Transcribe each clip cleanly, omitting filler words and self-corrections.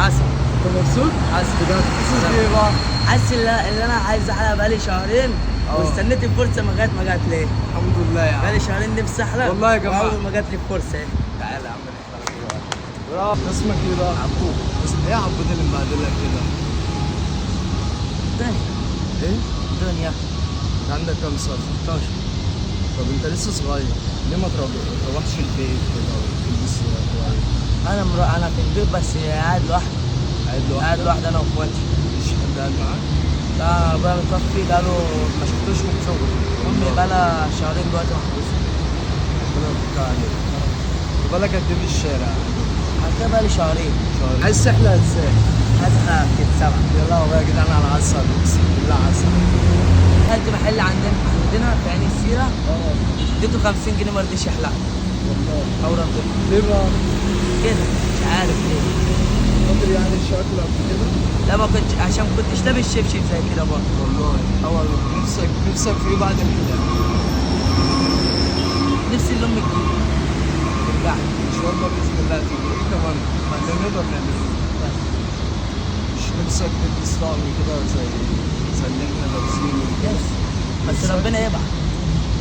حصل. انت مبسوط؟ حصل بجد حاسس بايه بقى؟ حاسس ان انا عايز احلق بقالي شهرين واستنيت الفرصه ما جت ليه؟ الحمد لله يا عم. بقالي شهرين نفسي احلق والله يا جماعة. واول ما جت لي الفرصه اهي. تعالى يا عم نحلق. اسمك ايه بقى؟ عبود. اسمك ايه يا عبود اللي مبهدلك كده؟ الدنيا ايه؟ الدنيا انت عندك كام سنة؟ 16. طب انت لسه صغير، ليه ما تروحش البيت كده وتلبس كويس؟ انا في البيت بس قاعد لوحدي. قاعد لوحدي انا واخواتي. مفيش حد قاعد معاك؟ لا ابويا متوفي بقاله ما شفتوش من صغري. امي بقالها شهرين دلوقتي محبوسه. ربنا يفك عليك. بالك قد ايه في الشارع؟ كده بقالي شهرين. عايز تحلق ازاي؟ عايز احلق كده 7. يلا والله يا جدعان على عسل، اقسم بالله عسل. دخلت محل عندنا في عين السيره اديته 50 جنيه ما رضيش يحلق. والله او ربنا ليه بقى؟ كده مش عارف ليه. خاطر يعني شكله قبل كده؟ لا ما كنتش عشان كنتش لابس شبشب زي كده برضه. والله والله نفسك في ايه بعد الحلاقة؟ نفسي اللي امي تجيلي ترجع لي. ان شاء الله باذن الله تيجي. ايه كمان؟ اللي نقدر نعمله. بس مش نفسك تلبس طقم كده زي اللي احنا لابسينه؟ يس بس ربنا يبعت.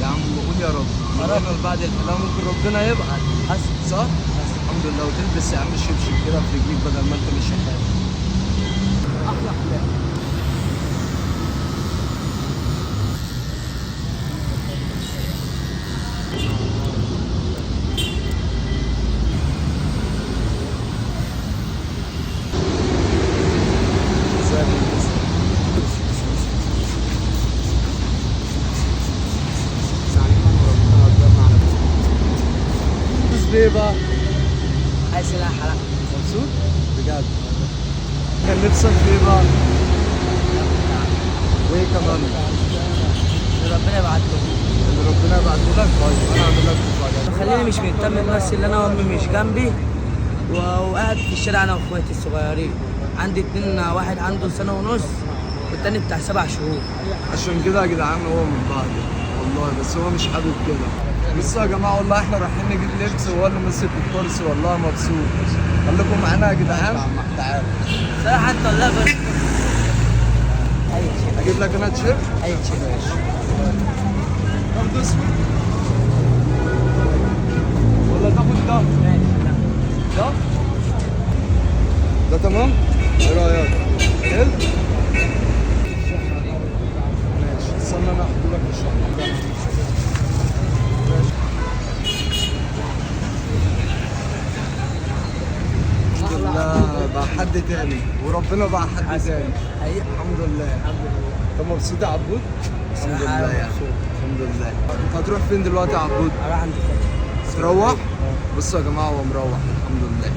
يا عم قول يا رب. يا رب. ربنا بعد الحلاقة ممكن ربنا يبعت. حسن صح؟ الحمد لله. وتلبس يا عم شبشب كده في رجليك بدل ما انت مش حاجة. احلى حلاقة. ليه بقى؟ عايز الاقي حلقه. مبسوط؟ بجد؟ كان نفسك في ايه بقى؟ وايه كمان؟ اللي ربنا يبعت له. اللي ربنا يبعته لك. طيب انا هعمل لك مفاجأة. خليني مش مهتم بس اللي انا وامي مش جنبي وقاعد في الشارع انا واخواتي الصغيرين. عندي اتنين، واحد عنده سنه ونص والتاني بتاع 7 شهور. عشان كده يا جدعان هو من بعض والله، بس هو مش حابب كده. بصوا يا جماعه والله احنا رايحين نجيب لبس وهو اللي ماسك الكرسي والله مبسوط. خليكم معانا يا جدعان. تعالى صراحه انت والله بس اي شيء اجيب لك انا تيشيرت. اي شيء ماشي. برضه اسود ولا تاخد ده؟ ده؟ ده تمام؟ ايه رايك؟ حلو؟ ماشي استنى انا احط لك الشنطه. الحمد لله بقى حد تاني وربنا بقى حد تاني. الحمد لله. انت مبسوط يا عبود؟ الحمد لله يا اخي. الحمد لله. انت هتروح فين دلوقتي يا عبود؟ اروح عند اخواتي. تروح؟ بصوا يا جماعه هو مروح الحمد لله.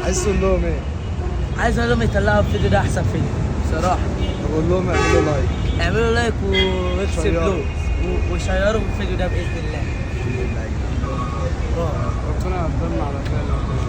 عايز تقول لهم ايه؟ عايز اقول لهم يطلعوا الفيديو ده احسن فيديو بصراحه. طب قول لهم اعملوا لايك. اعملوا لايك واكسب شيروا. له وشيروا الفيديو ده باذن الله. الحمد لله يا جدعان. ربنا يقدرنا على خير.